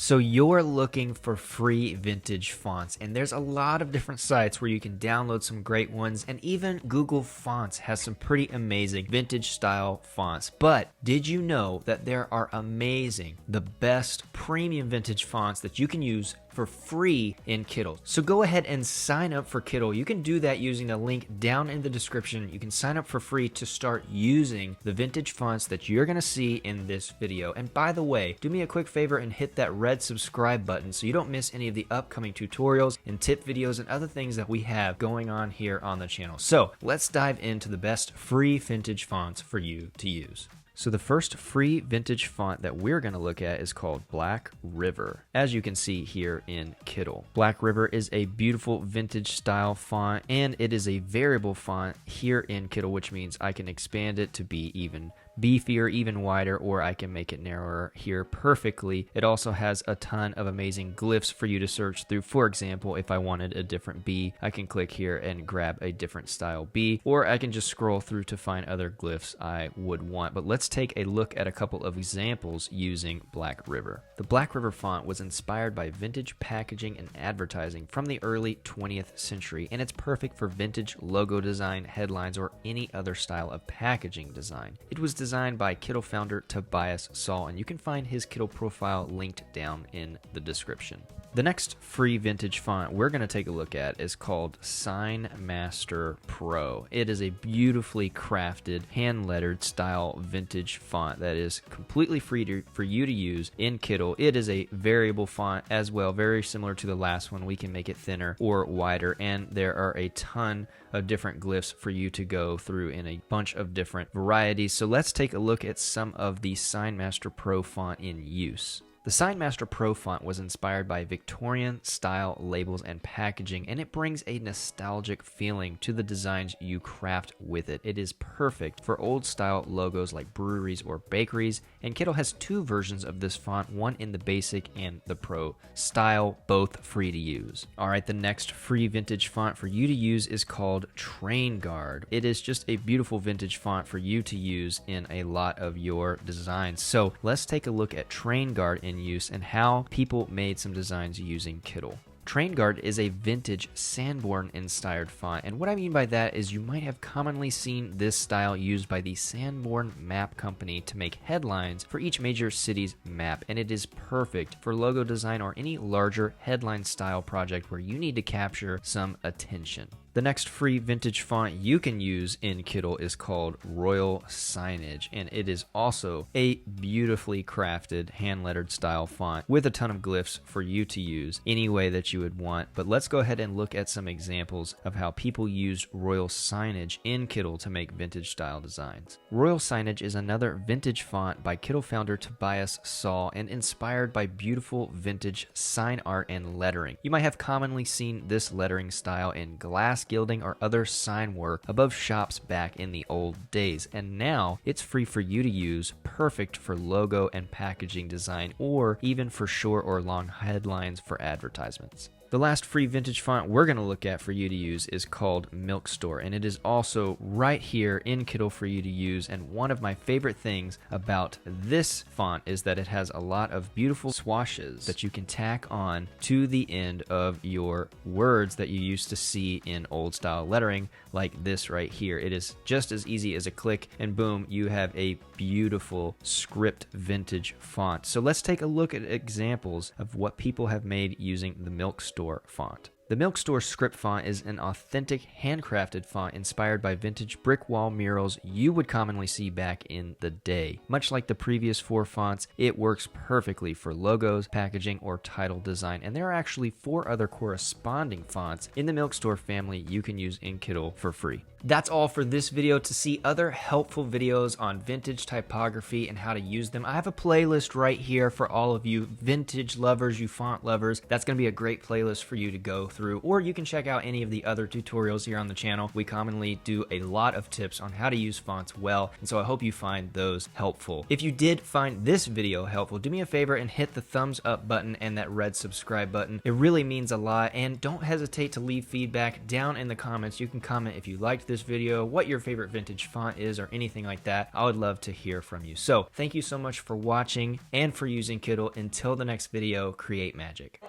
So you're looking for free vintage fonts, and there's a lot of different sites where you can download some great ones, and even Google Fonts has some pretty amazing vintage style fonts. But did you know that there are amazing, the best premium vintage fonts that you can use for free in Kittl? So go ahead and sign up for Kittl. You can do that using the link down in the description. You can sign up for free to start using the vintage fonts that you're going to see in this video. And by the way, do me a quick favor and hit that red subscribe button so you don't miss any of the upcoming tutorials and tip videos and other things that we have going on here on the channel. So let's dive into the best free vintage fonts for you to use. So the first free vintage font that we're going to look at is called Black River, as you can see here in Kittl. Black River is a beautiful vintage style font, and it is a variable font here in Kittl, which means I can expand it to be even beefier, even wider, or I can make it narrower here perfectly. It also has a ton of amazing glyphs for you to search through. For example, if I wanted a different bee, I can click here and grab a different style bee, or I can just scroll through to find other glyphs I would want. But let's take a look at a couple of examples using Black River. The Black River font was inspired by vintage packaging and advertising from the early 20th century, and it's perfect for vintage logo design, headlines, or any other style of packaging design. It was designed by Kittl founder Tobias Saul, and you can find his Kittl profile linked down in the description. The next free vintage font we're going to take a look at is called Signmaster Pro. It is a beautifully crafted, hand-lettered style vintage font that is completely free for you to use in Kittl. It is a variable font as well, very similar to the last one. We can make it thinner or wider, and there are a ton of different glyphs for you to go through in a bunch of different varieties. So let's take a look at some of the Signmaster Pro font in use. The Signmaster Pro font was inspired by Victorian style labels and packaging, and it brings a nostalgic feeling to the designs you craft with it. It is perfect for old style logos like breweries or bakeries, and Kittl has two versions of this font, one in the basic and the Pro style, both free to use. Alright, the next free vintage font for you to use is called Trainguard. It is just a beautiful vintage font for you to use in a lot of your designs. So let's take a look at Trainguard in use and how people made some designs using Kittl. Trainguard is a vintage Sanborne inspired font, and what I mean by that is you might have commonly seen this style used by the Sanborne Map Company to make headlines for each major city's map, and it is perfect for logo design or any larger headline style project where you need to capture some attention. The next free vintage font you can use in Kittl is called Royal Signage, and it is also a beautifully crafted hand-lettered style font with a ton of glyphs for you to use any way that you would want. But let's go ahead and look at some examples of how people used Royal Signage in Kittl to make vintage style designs. Royal Signage is another vintage font by Kittl founder Tobias Saul and inspired by beautiful vintage sign art and lettering. You might have commonly seen this lettering style in glass gilding or other sign work above shops back in the old days, and now it's free for you to use, perfect for logo and packaging design or even for short or long headlines for advertisements. The last free vintage font we're going to look at for you to use is called Milkstore, and it is also right here in Kittl for you to use. And one of my favorite things about this font is that it has a lot of beautiful swashes that you can tack on to the end of your words that you used to see in old style lettering like this right here. It is just as easy as a click, and boom, you have a beautiful script vintage font. So let's take a look at examples of what people have made using the Milkstore font. The Milkstore script font is an authentic, handcrafted font inspired by vintage brick wall murals you would commonly see back in the day. Much like the previous four fonts, it works perfectly for logos, packaging, or title design, and there are actually 4 other corresponding fonts in the Milkstore family you can use in Kittl for free. That's all for this video. To see other helpful videos on vintage typography and how to use them, I have a playlist right here for all of you vintage lovers, you font lovers. That's going to be a great playlist for you to go through, or you can check out any of the other tutorials here on the channel. We commonly do a lot of tips on how to use fonts well, and so I hope you find those helpful. If you did find this video helpful, do me a favor and hit the thumbs up button and that red subscribe button. It really means a lot, and don't hesitate to leave feedback down in the comments. You can comment if you liked this video, what your favorite vintage font is, or anything like that. I would love to hear from you. So thank you so much for watching and for using Kittl. Until the next video, create magic.